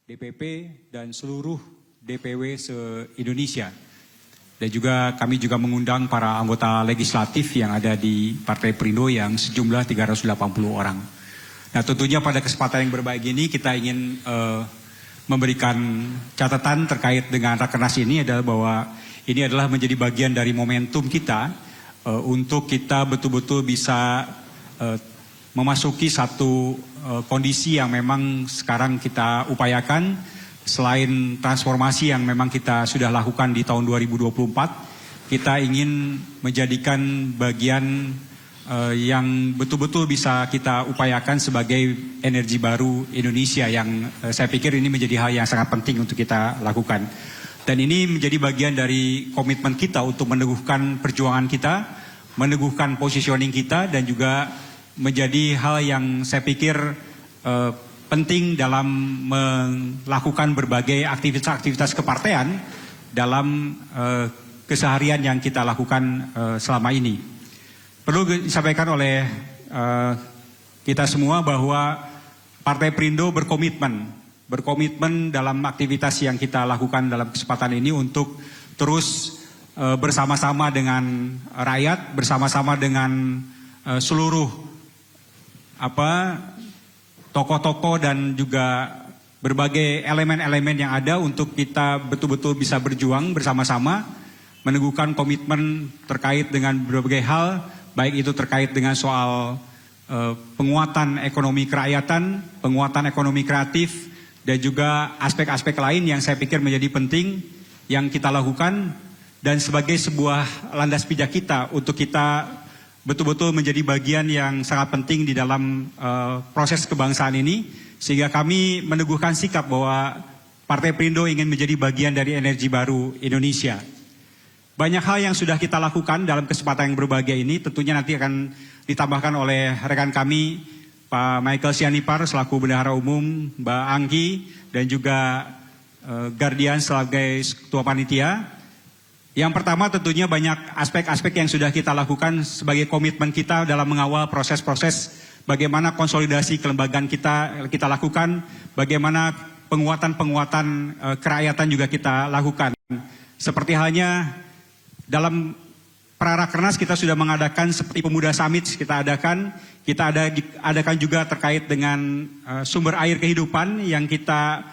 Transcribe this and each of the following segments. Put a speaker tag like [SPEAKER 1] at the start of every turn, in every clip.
[SPEAKER 1] DPP, dan seluruh DPW se-Indonesia. Dan juga kami juga mengundang para anggota legislatif yang ada di Partai Perindo yang sejumlah 380 orang. Nah, tentunya pada kesempatan yang berbahagia ini kita ingin memberikan catatan terkait dengan Rakernas ini adalah bahwa ini adalah menjadi bagian dari momentum kita untuk kita betul-betul bisa memasuki satu kondisi yang memang sekarang kita upayakan. Selain transformasi yang memang kita sudah lakukan di tahun 2024, kita ingin menjadikan bagian yang betul-betul bisa kita upayakan sebagai energi baru Indonesia yang saya pikir ini menjadi hal yang sangat penting untuk kita lakukan. Dan ini menjadi bagian dari komitmen kita untuk meneguhkan perjuangan kita, meneguhkan positioning kita, dan juga menjadi hal yang saya pikir penting dalam melakukan berbagai aktivitas-aktivitas kepartean dalam keseharian yang kita lakukan selama ini. Perlu disampaikan oleh kita semua bahwa Partai Perindo berkomitmen dalam aktivitas yang kita lakukan dalam kesempatan ini untuk terus bersama-sama dengan rakyat, bersama-sama dengan seluruh tokoh-tokoh dan juga berbagai elemen-elemen yang ada untuk kita betul-betul bisa berjuang bersama-sama, meneguhkan komitmen terkait dengan berbagai hal, baik itu terkait dengan soal penguatan ekonomi kerakyatan, penguatan ekonomi kreatif, dan juga aspek-aspek lain yang saya pikir menjadi penting yang kita lakukan, dan sebagai sebuah landas pijak kita untuk kita betul-betul menjadi bagian yang sangat penting di dalam proses kebangsaan ini, sehingga kami meneguhkan sikap bahwa Partai Perindo ingin menjadi bagian dari energi baru Indonesia. Banyak hal yang sudah kita lakukan dalam kesempatan yang berbahagia ini, tentunya nanti akan ditambahkan oleh rekan kami, Pak Michael Sianipar selaku Bendahara Umum, Mbak Anggi, dan juga Gardian sebagai Ketua Panitia. Yang pertama tentunya banyak aspek-aspek yang sudah kita lakukan sebagai komitmen kita dalam mengawal proses-proses bagaimana konsolidasi kelembagaan kita lakukan, bagaimana penguatan-penguatan kerakyatan juga kita lakukan. Seperti halnya dalam Prarakernas kita sudah mengadakan seperti Pemuda Summit kita adakan juga terkait dengan sumber air kehidupan yang kita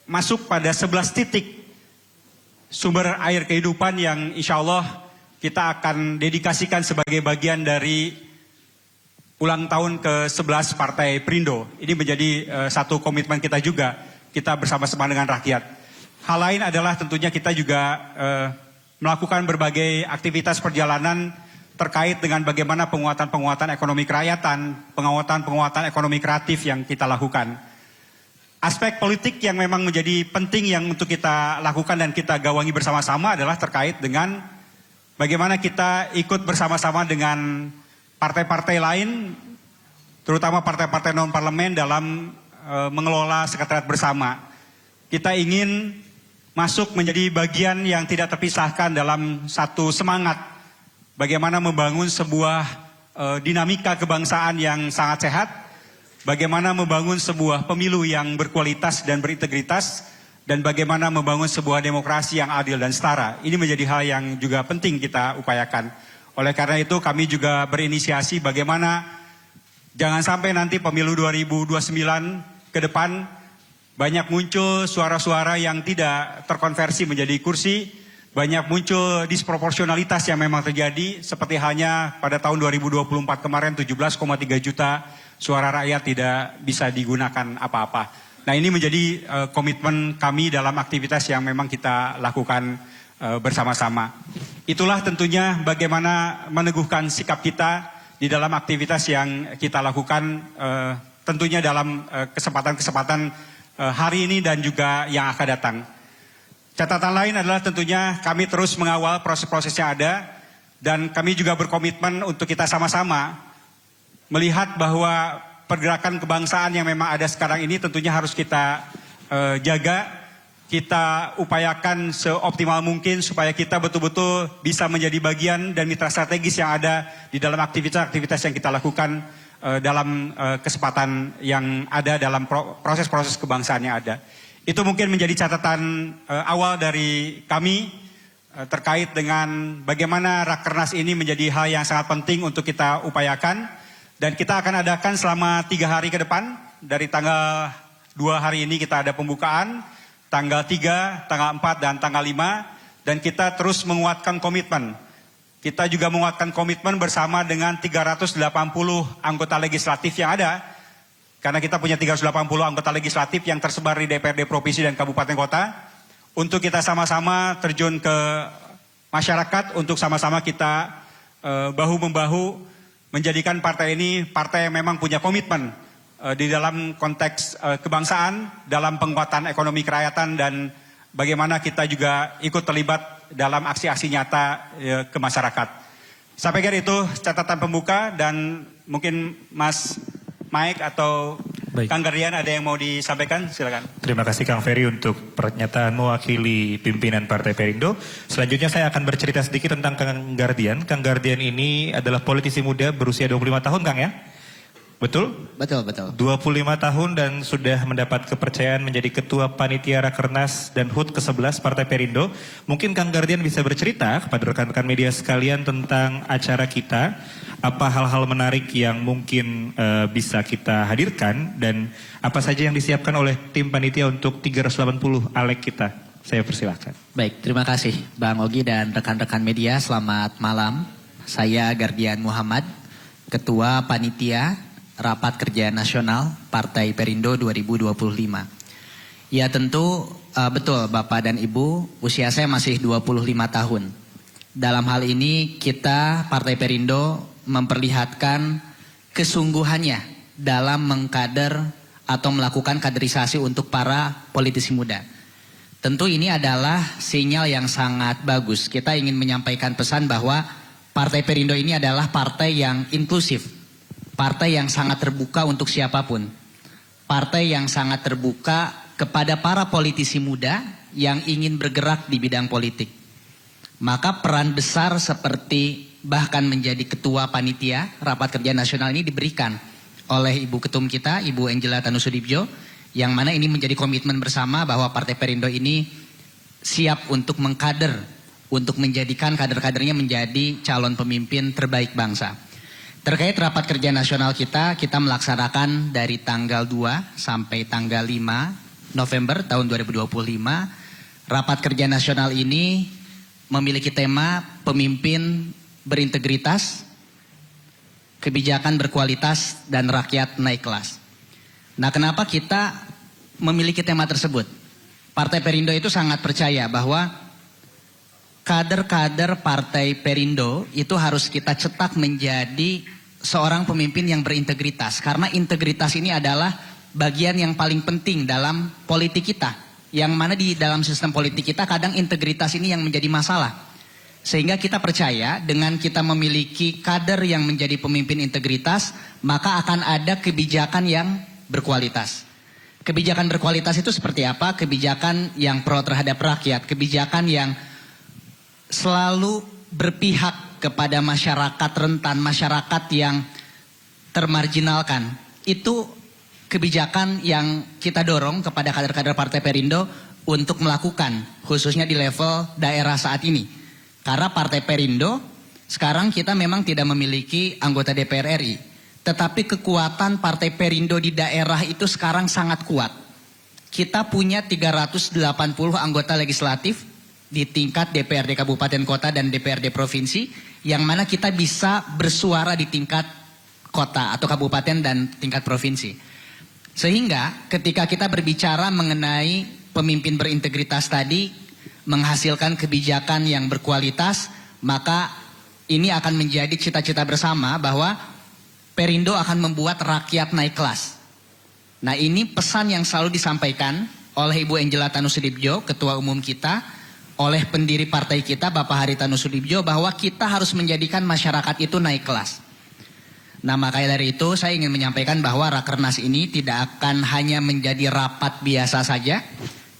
[SPEAKER 1] masuk pada 11 titik sumber air kehidupan yang insya Allah kita akan dedikasikan sebagai bagian dari ulang tahun ke-11 Partai Perindo. Ini menjadi satu komitmen kita juga, kita bersama-sama dengan rakyat. Hal lain adalah tentunya kita juga melakukan berbagai aktivitas perjalanan terkait dengan bagaimana penguatan-penguatan ekonomi kerakyatan, penguatan-penguatan ekonomi kreatif yang kita lakukan. Aspek politik yang memang menjadi penting yang untuk kita lakukan dan kita gawangi bersama-sama adalah terkait dengan bagaimana kita ikut bersama-sama dengan partai-partai lain, terutama partai-partai non-parlemen dalam mengelola sekretariat bersama. Kita ingin masuk menjadi bagian yang tidak terpisahkan dalam satu semangat bagaimana membangun sebuah dinamika kebangsaan yang sangat sehat, bagaimana membangun sebuah pemilu yang berkualitas dan berintegritas, dan bagaimana membangun sebuah demokrasi yang adil dan setara. Ini menjadi hal yang juga penting kita upayakan. Oleh karena itu kami juga berinisiasi bagaimana jangan sampai nanti pemilu 2029 ke depan banyak muncul suara-suara yang tidak terkonversi menjadi kursi, banyak muncul disproporsionalitas yang memang terjadi, seperti halnya pada tahun 2024 kemarin 17,3 juta suara rakyat tidak bisa digunakan apa-apa. Nah, ini menjadi komitmen kami dalam aktivitas yang memang kita lakukan bersama-sama. Itulah tentunya bagaimana meneguhkan sikap kita di dalam aktivitas yang kita lakukan tentunya dalam kesempatan-kesempatan hari ini dan juga yang akan datang. Catatan lain adalah tentunya kami terus mengawal proses-proses yang ada, dan kami juga berkomitmen untuk kita sama-sama melihat bahwa pergerakan kebangsaan yang memang ada sekarang ini tentunya harus kita jaga, kita upayakan seoptimal mungkin supaya kita betul-betul bisa menjadi bagian dan mitra strategis yang ada di dalam aktivitas-aktivitas yang kita lakukan dalam kesempatan yang ada dalam proses-proses kebangsaan yang ada. Itu mungkin menjadi catatan awal dari kami terkait dengan bagaimana Rakernas ini menjadi hal yang sangat penting untuk kita upayakan. Dan kita akan adakan selama 3 hari ke depan. Dari tanggal 2 hari ini kita ada pembukaan, tanggal 3, tanggal 4, dan tanggal 5. Dan kita terus menguatkan komitmen. Kita juga menguatkan komitmen bersama dengan 380 anggota legislatif yang ada. Karena kita punya 380 anggota legislatif yang tersebar di DPRD Provinsi dan Kabupaten Kota. Untuk kita sama-sama terjun ke masyarakat, untuk sama-sama kita bahu-membahu menjadikan partai ini partai yang memang punya komitmen di dalam konteks kebangsaan, dalam penguatan ekonomi kerakyatan, dan bagaimana kita juga ikut terlibat dalam aksi-aksi nyata ke masyarakat. Saya pikir itu catatan pembuka, dan mungkin Mas Mike atau
[SPEAKER 2] Baik.
[SPEAKER 1] Kang Gardian ada yang mau disampaikan, silakan.
[SPEAKER 2] Terima kasih Kang Ferry untuk pernyataan mewakili pimpinan Partai Perindo. Selanjutnya saya akan bercerita sedikit tentang Kang Gardian. Kang Gardian ini adalah politisi muda berusia 25 tahun, Kang ya? Betul?
[SPEAKER 3] Betul, betul.
[SPEAKER 2] 25 tahun dan sudah mendapat kepercayaan menjadi Ketua Panitia Rakernas dan HUT ke-11 Partai Perindo. Mungkin Kang Gardian bisa bercerita kepada rekan-rekan media sekalian tentang acara kita. Apa hal-hal menarik yang mungkin bisa kita hadirkan dan apa saja yang disiapkan oleh tim panitia untuk 380 alek kita. Saya persilahkan.
[SPEAKER 3] Baik, terima kasih Bang Ogi dan rekan-rekan media. Selamat malam. Saya Gardian Muhammad, Ketua Panitia Rapat Kerja Nasional Partai Perindo 2025. Ya tentu betul Bapak dan Ibu, usia saya masih 25 tahun. Dalam hal ini kita Partai Perindo memperlihatkan kesungguhannya dalam mengkader atau melakukan kaderisasi untuk para politisi muda. Tentu ini adalah sinyal yang sangat bagus. Kita ingin menyampaikan pesan bahwa Partai Perindo ini adalah partai yang inklusif. Partai yang sangat terbuka untuk siapapun. Partai yang sangat terbuka kepada para politisi muda yang ingin bergerak di bidang politik. Maka peran besar seperti bahkan menjadi ketua panitia Rapat Kerja Nasional ini diberikan oleh Ibu Ketum kita, Ibu Angela Tanusudibjo, yang mana ini menjadi komitmen bersama bahwa Partai Perindo ini siap untuk mengkader, untuk menjadikan kader-kadernya menjadi calon pemimpin terbaik bangsa. Terkait Rapat Kerja Nasional kita melaksanakan dari tanggal 2 sampai tanggal 5 November tahun 2025. Rapat Kerja Nasional ini memiliki tema pemimpin berintegritas, kebijakan berkualitas, dan rakyat naik kelas. Nah, kenapa kita memiliki tema tersebut? Partai Perindo itu sangat percaya bahwa kader-kader Partai Perindo itu harus kita cetak menjadi seorang pemimpin yang berintegritas. Karena integritas ini adalah bagian yang paling penting dalam politik kita. Yang mana di dalam sistem politik kita kadang integritas ini yang menjadi masalah. Sehingga kita percaya dengan kita memiliki kader yang menjadi pemimpin integritas, maka akan ada kebijakan yang berkualitas. Kebijakan berkualitas itu seperti apa? Kebijakan yang pro terhadap rakyat, kebijakan yang selalu berpihak kepada masyarakat rentan, masyarakat yang termarginalkan. Itu kebijakan yang kita dorong kepada kader-kader Partai Perindo untuk melakukan, khususnya di level daerah saat ini. Karena Partai Perindo sekarang kita memang tidak memiliki anggota DPR RI, tetapi kekuatan Partai Perindo di daerah itu sekarang sangat kuat. Kita punya 380 anggota legislatif di tingkat DPRD Kabupaten Kota dan DPRD Provinsi, yang mana kita bisa bersuara di tingkat kota atau kabupaten dan tingkat provinsi. Sehingga ketika kita berbicara mengenai pemimpin berintegritas tadi, menghasilkan kebijakan yang berkualitas, maka ini akan menjadi cita-cita bersama bahwa Perindo akan membuat rakyat naik kelas. Nah, ini pesan yang selalu disampaikan oleh Ibu Angela Tanusudibjo, Ketua Umum kita, oleh pendiri partai kita Bapak Haritanu Tanusudibjo, bahwa kita harus menjadikan masyarakat itu naik kelas. Nah, makanya dari itu saya ingin menyampaikan bahwa Rakernas ini tidak akan hanya menjadi rapat biasa saja,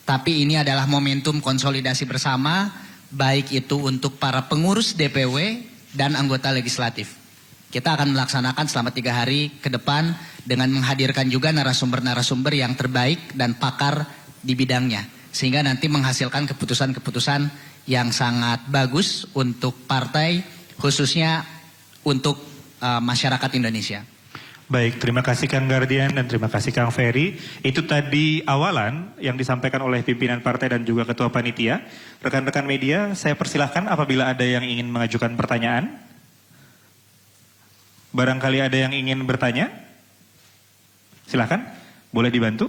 [SPEAKER 3] tapi ini adalah momentum konsolidasi bersama, baik itu untuk para pengurus DPW dan anggota legislatif. Kita akan melaksanakan selama 3 hari ke depan dengan menghadirkan juga narasumber-narasumber yang terbaik dan pakar di bidangnya. Sehingga nanti menghasilkan keputusan-keputusan yang sangat bagus untuk partai, khususnya untuk masyarakat Indonesia.
[SPEAKER 2] Baik, terima kasih Kang Gardian dan terima kasih Kang Ferry. Itu tadi awalan yang disampaikan oleh pimpinan partai dan juga ketua panitia. Rekan-rekan media, saya persilahkan apabila ada yang ingin mengajukan pertanyaan. Barangkali ada yang ingin bertanya? Silahkan, boleh dibantu.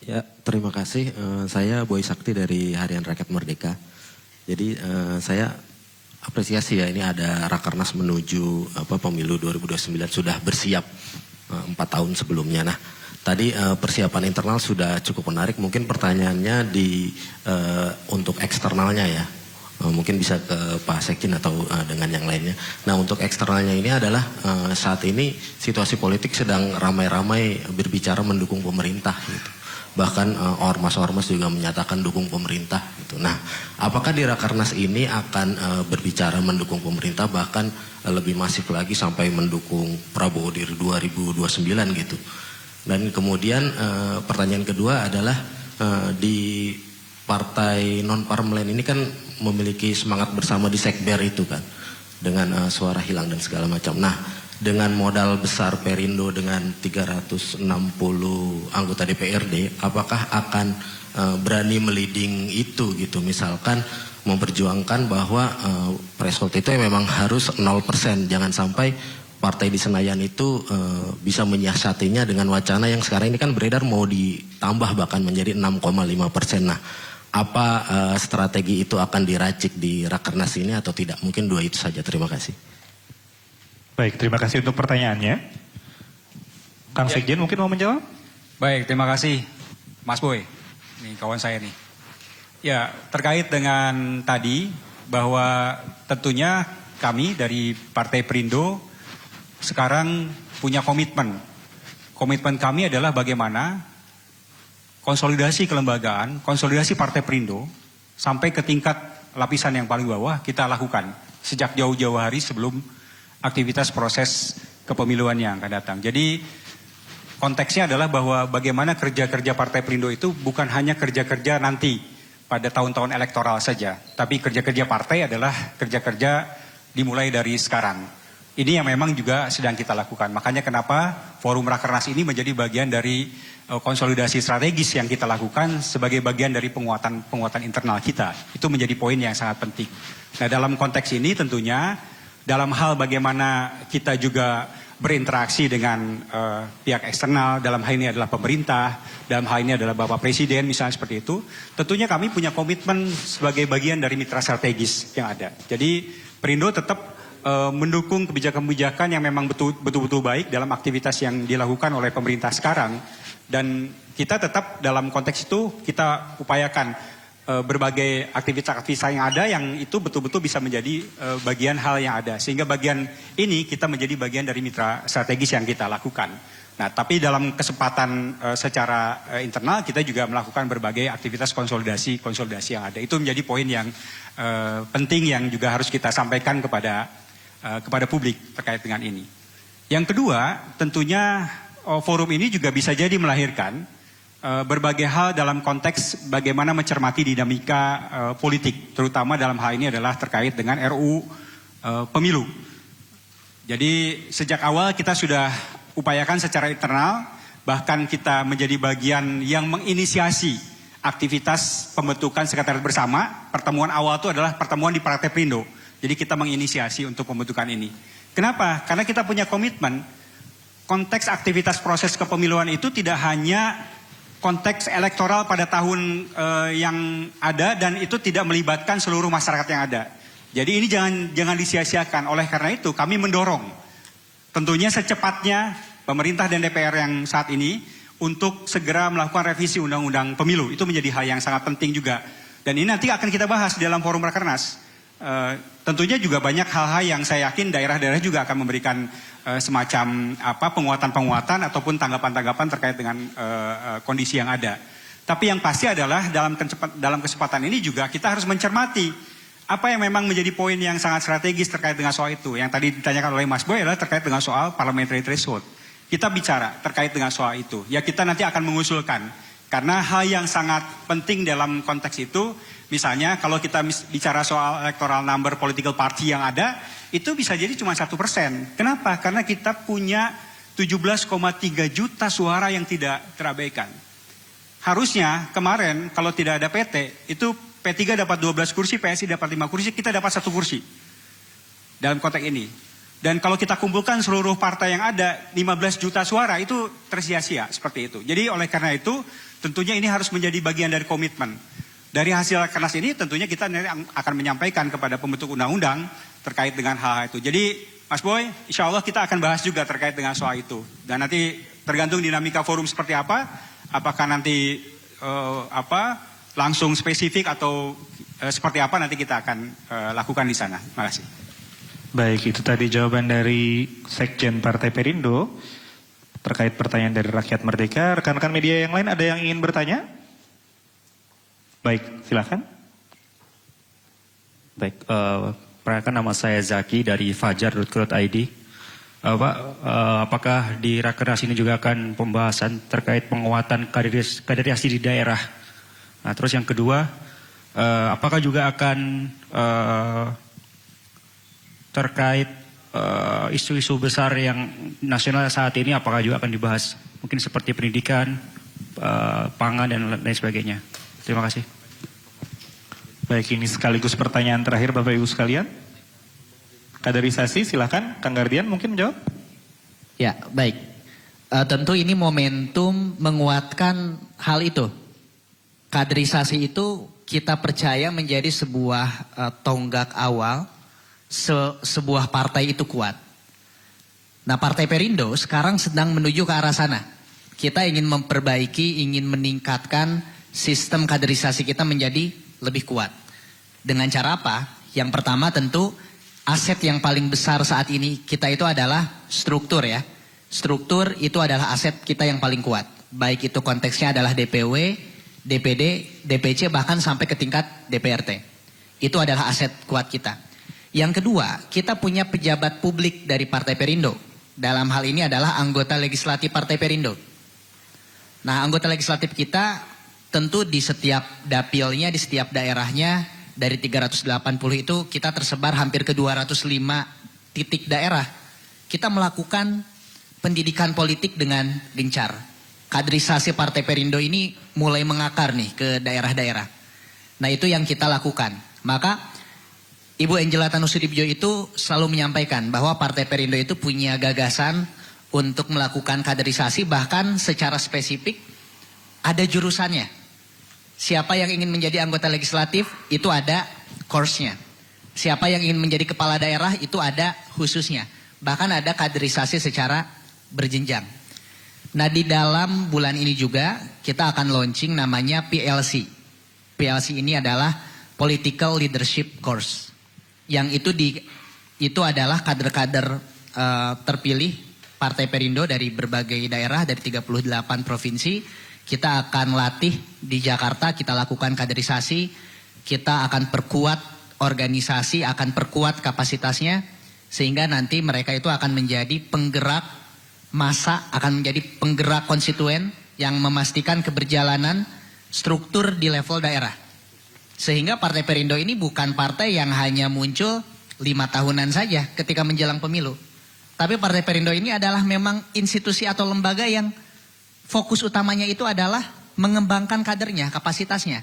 [SPEAKER 4] Ya, terima kasih. Saya Boy Sakti dari Harian Rakyat Merdeka. Jadi saya apresiasi ya, ini ada Rakernas menuju pemilu 2029 sudah bersiap 4 tahun sebelumnya. Nah, tadi persiapan internal sudah cukup menarik. Mungkin pertanyaannya untuk eksternalnya ya. Mungkin bisa ke Pak Sekjen atau dengan yang lainnya. Nah, untuk eksternalnya ini adalah saat ini situasi politik sedang ramai-ramai berbicara mendukung pemerintah gitu. Bahkan ormas-ormas juga menyatakan dukung pemerintah gitu. Nah, apakah di Rakernas ini akan berbicara mendukung pemerintah bahkan lebih masif lagi sampai mendukung Prabowo di 2029 gitu. Dan kemudian pertanyaan kedua adalah di partai non-parlemen ini kan memiliki semangat bersama di Sekber itu kan, dengan suara hilang dan segala macam. Nah, dengan modal besar Perindo dengan 360 anggota DPRD, apakah akan berani meliding itu gitu, misalkan memperjuangkan bahwa threshold itu memang harus 0%, jangan sampai partai di Senayan itu bisa menyiasatinya dengan wacana yang sekarang ini kan beredar mau ditambah bahkan menjadi 6,5%. Nah, apa strategi itu akan diracik di Rakernas ini atau tidak? Mungkin 2 itu saja. Terima kasih.
[SPEAKER 2] Baik, terima kasih untuk pertanyaannya. Kang Sekjen mungkin mau menjawab?
[SPEAKER 1] Baik, terima kasih Mas Boy. Ini kawan saya nih. Ya, terkait dengan tadi bahwa tentunya kami dari Partai Perindo sekarang punya komitmen. Komitmen kami adalah bagaimana konsolidasi kelembagaan, konsolidasi Partai Perindo sampai ke tingkat lapisan yang paling bawah kita lakukan sejak jauh-jauh hari sebelum aktivitas proses kepemiluan yang akan datang. Jadi konteksnya adalah bahwa bagaimana kerja-kerja Partai Perindo itu bukan hanya kerja-kerja nanti pada tahun-tahun elektoral saja, tapi kerja-kerja partai adalah kerja-kerja dimulai dari sekarang. Ini yang memang juga sedang kita lakukan. Makanya kenapa Forum Rakernas ini menjadi bagian dari konsolidasi strategis yang kita lakukan sebagai bagian dari penguatan internal kita. Itu menjadi poin yang sangat penting. Nah, dalam konteks ini tentunya dalam hal bagaimana kita juga berinteraksi dengan pihak eksternal, dalam hal ini adalah pemerintah, dalam hal ini adalah Bapak Presiden misalnya seperti itu, tentunya kami punya komitmen sebagai bagian dari mitra strategis yang ada. Jadi Perindo tetap mendukung kebijakan-kebijakan yang memang betul-betul baik dalam aktivitas yang dilakukan oleh pemerintah sekarang, dan kita tetap dalam konteks itu kita upayakan berbagai aktivitas-aktivitas yang ada yang itu betul-betul bisa menjadi bagian hal yang ada, sehingga bagian ini kita menjadi bagian dari mitra strategis yang kita lakukan. Nah, tapi dalam kesempatan secara internal kita juga melakukan berbagai aktivitas konsolidasi yang ada. Itu menjadi poin yang penting yang juga harus kita sampaikan kepada publik terkait dengan ini. Yang kedua, tentunya forum ini juga bisa jadi melahirkan berbagai hal dalam konteks bagaimana mencermati dinamika politik, terutama dalam hal ini adalah terkait dengan RUU pemilu. Jadi sejak awal kita sudah upayakan secara internal, bahkan kita menjadi bagian yang menginisiasi aktivitas pembentukan sekretariat bersama. Pertemuan awal itu adalah pertemuan di Partai Perindo. Jadi kita menginisiasi untuk pembentukan ini. Kenapa? Karena kita punya komitmen, konteks aktivitas proses kepemiluan itu tidak hanya konteks elektoral pada tahun yang ada, dan itu tidak melibatkan seluruh masyarakat yang ada. Jadi ini jangan disia-siakan. Oleh karena itu kami mendorong tentunya secepatnya pemerintah dan DPR yang saat ini untuk segera melakukan revisi undang-undang pemilu. Itu menjadi hal yang sangat penting juga. Dan ini nanti akan kita bahas di dalam forum Rakernas. Tentunya juga banyak hal-hal yang saya yakin daerah-daerah juga akan memberikan semacam penguatan-penguatan ataupun tanggapan-tanggapan terkait dengan kondisi yang ada. Tapi yang pasti adalah dalam kesempatan ini juga kita harus mencermati apa yang memang menjadi poin yang sangat strategis terkait dengan soal itu? Yang tadi ditanyakan oleh Mas Boy adalah terkait dengan soal parliamentary threshold. Kita bicara terkait dengan soal itu. Ya kita nanti akan mengusulkan. Karena hal yang sangat penting dalam konteks itu, misalnya kalau kita bicara soal electoral number political party yang ada, itu bisa jadi cuma 1%. Kenapa? Karena kita punya 17,3 juta suara yang tidak terabaikan. Harusnya kemarin kalau tidak ada PT, itu P3 dapat 12 kursi, PSI dapat 5 kursi, kita dapat 1 kursi. Dalam konteks ini. Dan kalau kita kumpulkan seluruh partai yang ada, 15 juta suara itu tersia-sia seperti itu. Jadi oleh karena itu, tentunya ini harus menjadi bagian dari komitmen. Dari hasil Rakernas ini tentunya kita akan menyampaikan kepada pembentuk undang-undang terkait dengan hal itu. Jadi Mas Boy, insya Allah kita akan bahas juga terkait dengan soal itu. Dan nanti tergantung dinamika forum seperti apa, apakah nanti langsung spesifik atau seperti apa nanti kita akan lakukan di sana. Terima kasih.
[SPEAKER 2] Baik, itu tadi jawaban dari Sekjen Partai Perindo terkait pertanyaan dari Rakyat Merdeka. Rekan-rekan media yang lain ada yang ingin bertanya? Baik, silakan.
[SPEAKER 5] Baik, perkenalkan nama saya Zaki dari fajar.co.id. Pak, apakah di Rakernas ini juga akan pembahasan terkait penguatan kaderisasi di daerah? Nah, terus yang kedua, apakah juga akan terkait isu-isu besar yang nasional saat ini, apakah juga akan dibahas? Mungkin seperti pendidikan, pangan, dan lain sebagainya. Terima kasih.
[SPEAKER 2] Baik, ini sekaligus pertanyaan terakhir Bapak Ibu sekalian. Kaderisasi, silakan. Kang Gardian mungkin menjawab.
[SPEAKER 3] Ya, baik. Tentu ini momentum menguatkan hal itu. Kaderisasi itu kita percaya menjadi sebuah tonggak awal sebuah partai itu kuat. Nah, Partai Perindo sekarang sedang menuju ke arah sana. Kita ingin memperbaiki, ingin meningkatkan sistem kaderisasi kita menjadi lebih kuat. Dengan cara apa? Yang pertama tentu aset yang paling besar saat ini kita itu adalah struktur ya. Struktur itu adalah aset kita yang paling kuat. Baik itu konteksnya adalah DPW, DPD, DPC, bahkan sampai ke tingkat DPRT. Itu adalah aset kuat kita. Yang kedua, kita punya pejabat publik dari Partai Perindo. Dalam hal ini adalah anggota legislatif Partai Perindo. Nah, anggota legislatif kita tentu di setiap dapilnya, di setiap daerahnya, dari 380 itu kita tersebar hampir ke 205 titik daerah. Kita melakukan pendidikan politik dengan gencar. Kaderisasi Partai Perindo ini mulai mengakar nih ke daerah-daerah. Nah, itu yang kita lakukan. Maka Ibu Angela Tanusudibjo itu selalu menyampaikan bahwa Partai Perindo itu punya gagasan untuk melakukan kaderisasi, bahkan secara spesifik ada jurusannya. Siapa yang ingin menjadi anggota legislatif itu ada course-nya. Siapa yang ingin menjadi kepala daerah itu ada khususnya. Bahkan ada kaderisasi secara berjenjang. Nah, di dalam bulan ini juga kita akan launching namanya PLC. PLC ini adalah Political Leadership Course. Yang itu adalah kader-kader terpilih Partai Perindo dari berbagai daerah, dari 38 provinsi. Kita akan latih di Jakarta, kita lakukan kaderisasi, kita akan perkuat organisasi, akan perkuat kapasitasnya, sehingga nanti mereka itu akan menjadi penggerak massa, akan menjadi penggerak konstituen yang memastikan keberjalanan struktur di level daerah. Sehingga Partai Perindo ini bukan partai yang hanya muncul 5 tahunan saja ketika menjelang pemilu. Tapi Partai Perindo ini adalah memang institusi atau lembaga yang fokus utamanya itu adalah mengembangkan kadernya, kapasitasnya.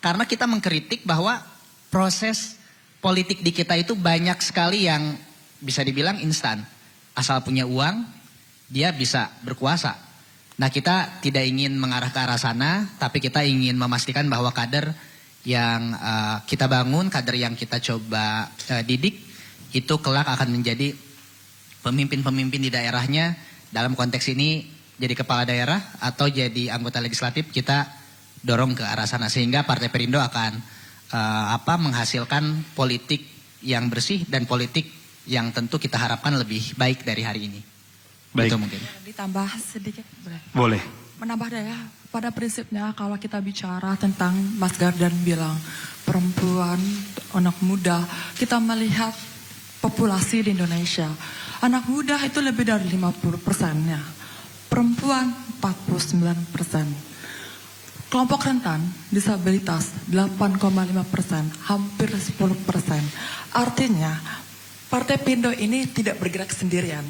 [SPEAKER 3] Karena kita mengkritik bahwa proses politik di kita itu banyak sekali yang bisa dibilang instan. Asal punya uang, dia bisa berkuasa. Nah, kita tidak ingin mengarah ke arah sana, tapi kita ingin memastikan bahwa kader yang kita bangun, kader yang kita coba didik, itu kelak akan menjadi pemimpin-pemimpin di daerahnya. Dalam konteks ini jadi kepala daerah atau jadi anggota legislatif, kita dorong ke arah sana. Sehingga Partai Perindo akan menghasilkan politik yang bersih dan politik yang tentu kita harapkan lebih baik dari hari ini.
[SPEAKER 2] Baik.
[SPEAKER 3] Itu mungkin.
[SPEAKER 6] Ditambah sedikit.
[SPEAKER 2] Boleh.
[SPEAKER 6] Menambah daya pada prinsipnya kalau kita bicara tentang Mas Gardian bilang perempuan, anak muda, kita melihat populasi di Indonesia. Anak muda itu lebih dari 50%-nya. Perempuan 49%. Kelompok rentan, disabilitas 8,5%, hampir 10%. Artinya, Partai Perindo ini tidak bergerak sendirian.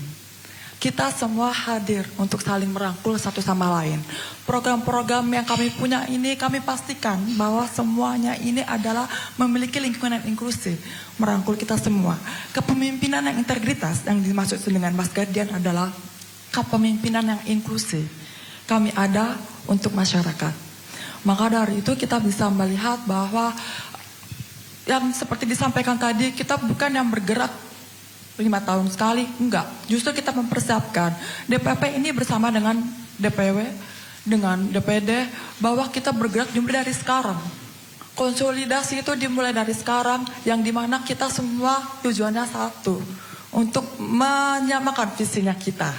[SPEAKER 6] Kita semua hadir untuk saling merangkul satu sama lain. Program-program yang kami punya ini kami pastikan bahwa semuanya ini adalah memiliki lingkungan inklusif. Merangkul kita semua. Kepemimpinan yang integritas yang dimaksud dengan Mas Gardian adalah kepemimpinan yang inklusif. Kami ada untuk masyarakat. Maka dari itu kita bisa melihat bahwa yang seperti disampaikan tadi, kita bukan yang bergerak 5 tahun sekali, enggak. Justru kita mempersiapkan DPP ini bersama dengan DPW, dengan DPD, bahwa kita bergerak dimulai dari sekarang. Konsolidasi itu dimulai dari sekarang, yang dimana kita semua tujuannya satu, untuk menyamakan visinya kita.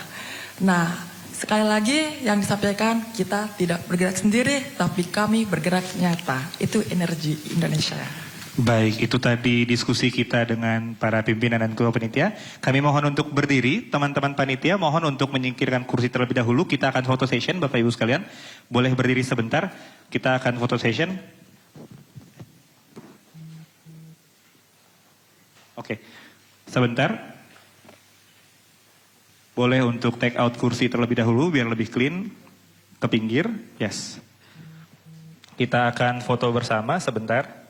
[SPEAKER 6] Nah, sekali lagi yang disampaikan, kita tidak bergerak sendiri, tapi kami bergerak nyata. Itu energi Indonesia.
[SPEAKER 2] Baik, itu tadi diskusi kita dengan para pimpinan dan ketua panitia. Kami mohon untuk berdiri, teman-teman panitia mohon untuk menyingkirkan kursi terlebih dahulu. Kita akan foto session, Bapak Ibu sekalian. Boleh berdiri sebentar, kita akan foto session. Oke, sebentar. Boleh untuk take out kursi terlebih dahulu biar lebih clean. Ke pinggir, yes. Kita akan foto bersama sebentar.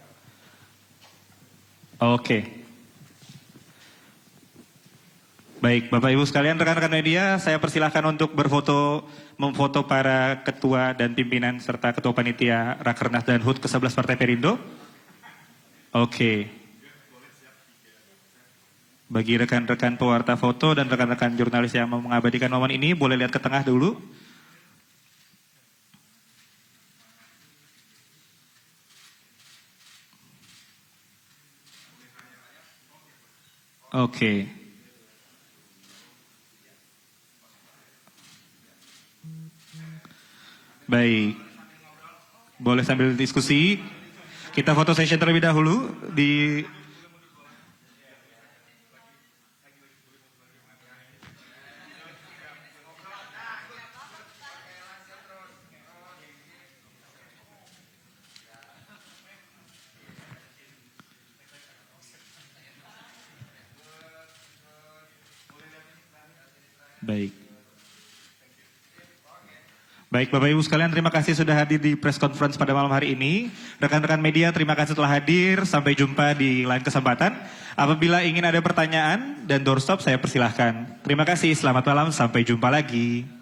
[SPEAKER 2] Oke. Baik, Bapak Ibu sekalian, rekan-rekan media, saya persilahkan untuk memfoto para ketua dan pimpinan serta ketua panitia Rakernas dan HUT ke-11 Partai Perindo. Oke. Bagi rekan-rekan pewarta foto dan rekan-rekan jurnalis yang mau mengabadikan momen ini, boleh lihat ke tengah dulu. Oke. Baik. Boleh sambil diskusi. Kita foto session terlebih dahulu di Baik. Baik, Bapak Ibu sekalian, terima kasih sudah hadir di press conference pada malam hari ini. Rekan-rekan media, terima kasih telah hadir. Sampai jumpa di lain kesempatan. Apabila ingin ada pertanyaan dan doorstop, saya persilahkan. Terima kasih, selamat malam, sampai jumpa lagi.